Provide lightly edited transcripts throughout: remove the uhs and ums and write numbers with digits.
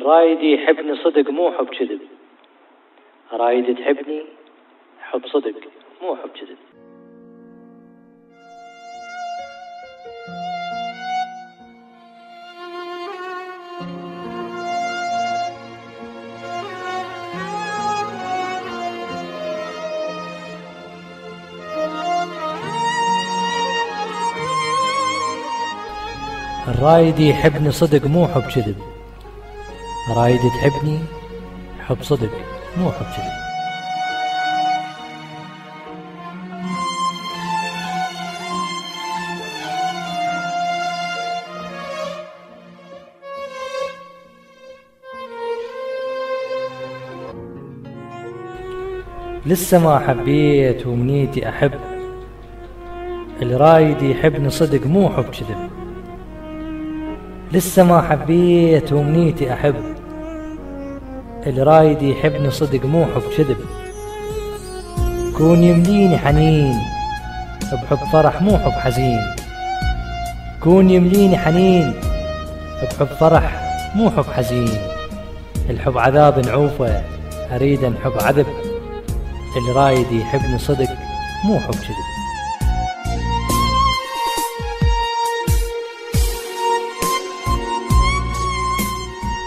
الرايد يحبني صدق مو حب كذب. رايد تحبني حب صدق مو حب كذب. الرايد يحبني صدق مو حب كذب. رايد تحبني حب صدق مو حب كذب. لسه ما حبيت ومنيتي أحب. الرايد يحبني صدق مو حب كذب. لسه ما حبيت ومنيتي أحب. الرايد يحبني صدق مو حب كذب. كون يمليني حنين بحب فرح مو حب حزين. كون يمليني حنين بحب فرح مو حب حزين. الحب عذاب نعوفه أريد نحب عذب. الرايد يحبني صدق مو حب كذب.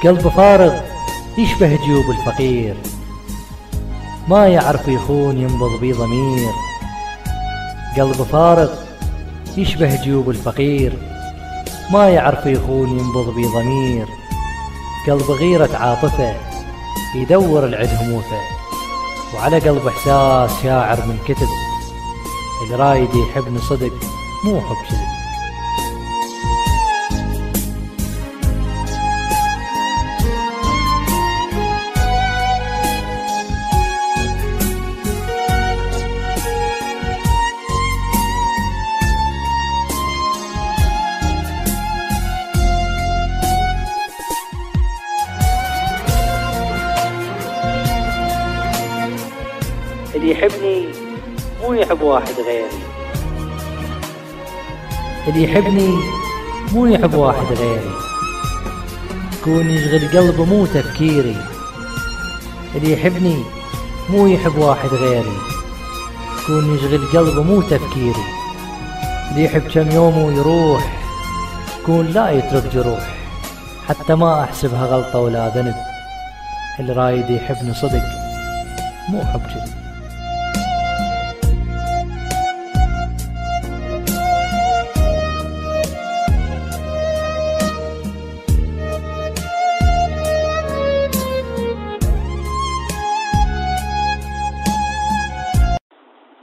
قلب فارغ يشبه جيوب الفقير. ما يعرف يخون ينبض بي ضمير. قلب فارغ يشبه جيوب الفقير. ما يعرف يخون ينبض بي ضمير. قلب غيرة عاطفة يدور العد هموثه. وعلى قلب إحساس شاعر من كتب. الرايد يحبني صدق مو حب كذب. اللي يحبني مو يحب واحد غيري. اللي يحبني مو يحب واحد غيري. كون يشغل قلبه مو تفكيري. اللي يحبني مو يحب واحد غيري. كون يشغل قلبه مو تفكيري. اللي يحب كم يوم ويروح. كون لا يترك جروح حتى ما أحسبها غلطة ولا ذنب. الرايد يحبني صدق مو حب كذب.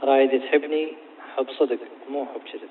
رايد تحبني حب صدق مو حب كذب.